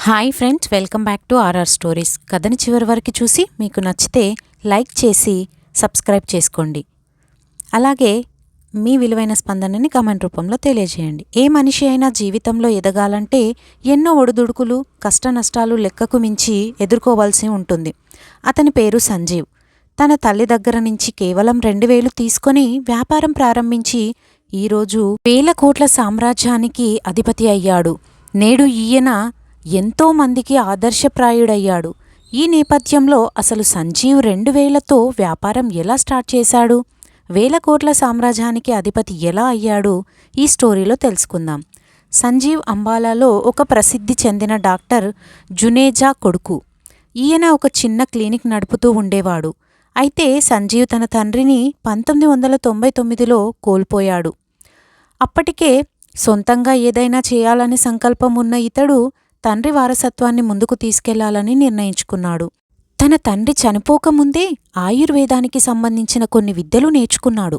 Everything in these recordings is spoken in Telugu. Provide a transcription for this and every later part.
Hi friends, welcome back to RR stories. కథని చివరి వరకు చూసి మీకు నచ్చితే లైక్ చేసి సబ్స్క్రైబ్ చేసుకోండి. అలాగే మీ విలువైన స్పందనని కామెంట్ రూపంలో తెలియజేయండి. ఏ మనిషి అయినా జీవితంలో ఎదగాలంటే ఎన్నో ఒడిదుడుకులు, కష్ట నష్టాలు లెక్కకు మించి ఎదుర్కోవాల్సి ఉంటుంది. అతని పేరు సంజీవ్. తన తల్లి దగ్గర నుంచి కేవలం 2000 తీసుకొని వ్యాపారం ప్రారంభించి ఈరోజు 1000 కోట్ల సామ్రాజ్యానికి అధిపతి అయ్యాడు. నేడు ఈయన ఎంతో మందికి ఆదర్శప్రాయుడయ్యాడు. ఈ నేపథ్యంలో అసలు సంజీవ్ 2000తో వ్యాపారం ఎలా స్టార్ట్ చేశాడు, 1000 కోట్ల సామ్రాజ్యానికి అధిపతి ఎలా అయ్యాడు, ఈ స్టోరీలో తెలుసుకుందాం. సంజీవ్ అంబాలాలో ఒక ప్రసిద్ధి చెందిన డాక్టర్ జునేజా కొడుకు. ఈయన ఒక చిన్న క్లినిక్ నడుపుతూ ఉండేవాడు. అయితే సంజీవ్ తన తండ్రిని 1999లో కోల్పోయాడు. అప్పటికే సొంతంగా ఏదైనా చేయాలని సంకల్పం ఉన్న ఇతడు తండ్రి వారసత్వాన్ని ముందుకు తీసుకెళ్లాలని నిర్ణయించుకున్నాడు. తన తండ్రి చనిపోకముందే ఆయుర్వేదానికి సంబంధించిన కొన్ని విద్యలు నేర్చుకున్నాడు.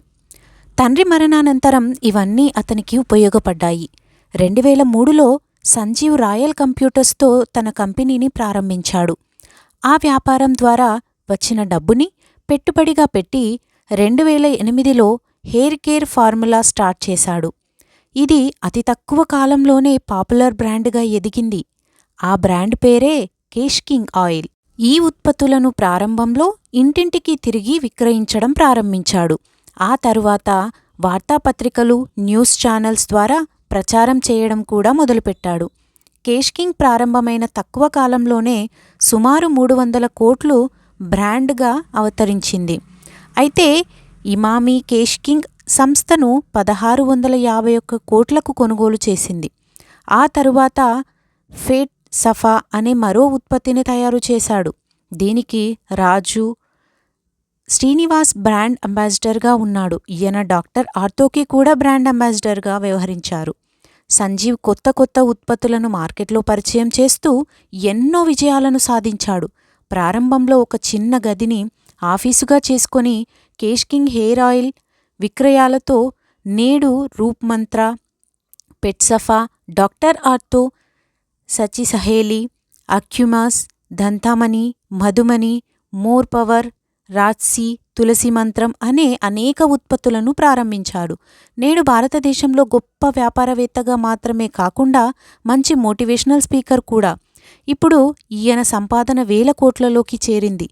తండ్రి మరణానంతరం ఇవన్నీ అతనికి ఉపయోగపడ్డాయి. 2003లో సంజీవ్ రాయల్ కంప్యూటర్స్తో తన కంపెనీని ప్రారంభించాడు. ఆ వ్యాపారం ద్వారా వచ్చిన డబ్బుని పెట్టుబడిగా పెట్టి 2008లో హెయిర్ కేర్ ఫార్ములా స్టార్ట్ చేశాడు. ఇది అతి తక్కువ కాలంలోనే పాపులర్ బ్రాండ్గా ఎదిగింది. ఆ బ్రాండ్ పేరే కేష్ కింగ్ ఆయిల్. ఈ ఉత్పత్తులను ప్రారంభంలో ఇంటింటికి తిరిగి విక్రయించడం ప్రారంభించాడు. ఆ తరువాత వార్తాపత్రికలు, న్యూస్ ఛానల్స్ ద్వారా ప్రచారం చేయడం కూడా మొదలుపెట్టాడు. కేష్ కింగ్ ప్రారంభమైన తక్కువ కాలంలోనే సుమారు 300 కోట్లు బ్రాండ్గా అవతరించింది. అయితే ఇమామి కేష్ కింగ్ సంస్థను 1651 కోట్లకు కొనుగోలు చేసింది. ఆ తరువాత ఫేట్ సఫా అనే మరో ఉత్పత్తిని తయారు చేశాడు. దీనికి రాజు శ్రీనివాస్ బ్రాండ్ అంబాసిడర్గా ఉన్నాడు. ఈయన డాక్టర్ ఆర్థోకి కూడా బ్రాండ్ అంబాసిడర్గా వ్యవహరించారు. సంజీవ్ కొత్త కొత్త ఉత్పత్తులను మార్కెట్లో పరిచయం చేస్తూ ఎన్నో విజయాలను సాధించాడు. ప్రారంభంలో ఒక చిన్న గదిని ఆఫీసుగా చేసుకొని కేష్ కింగ్ హెయిర్ ఆయిల్ విక్రయాలతో నేడు రూప్ మంత్ర, పెట్సఫా, doctor ortho, సచి Saheli, అక్యుమాస్, దంతామణి, Madhumani, more power, రాజ్సీ, తులసి మంత్రం అనే అనేక ఉత్పత్తులను ప్రారంభించాడు. నేడు భారతదేశంలో గొప్ప వ్యాపారవేత్తగా మాత్రమే కాకుండా మంచి మోటివేషనల్ స్పీకర్ కూడా. ఇప్పుడు ఈయన సంపాదన 1000 కోట్లలోకి చేరింది.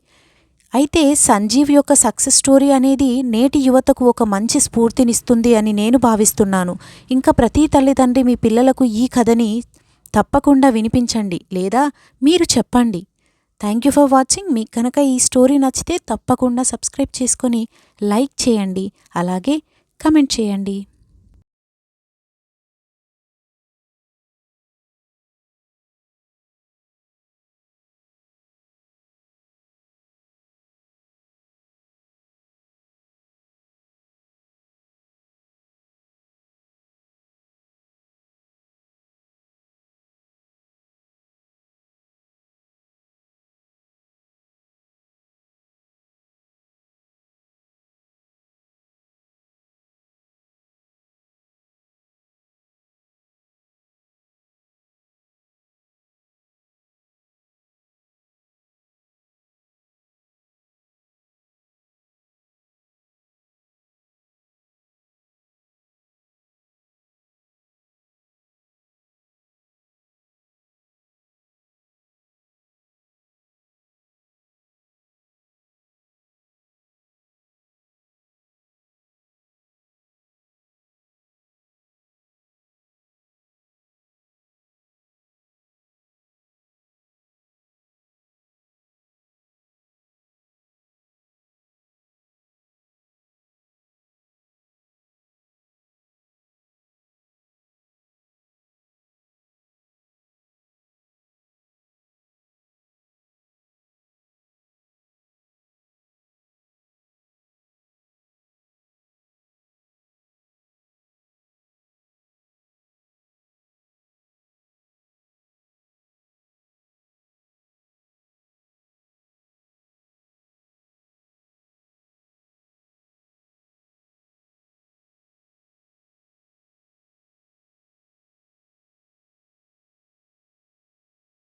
అయితే సంజీవ్ యొక్క సక్సెస్ స్టోరీ అనేది నేటి యువతకు ఒక మంచి స్ఫూర్తినిస్తుంది అని నేను భావిస్తున్నాను. ఇంకా ప్రతి తల్లిదండ్రి మీ పిల్లలకు ఈ కథని తప్పకుండా వినిపించండి లేదా మీరు చెప్పండి. Thank you for watching. మీకు కనుక ఈ స్టోరీ నచ్చితే తప్పకుండా సబ్స్క్రైబ్ చేసుకొని లైక్ చేయండి, అలాగే కమెంట్ చేయండి.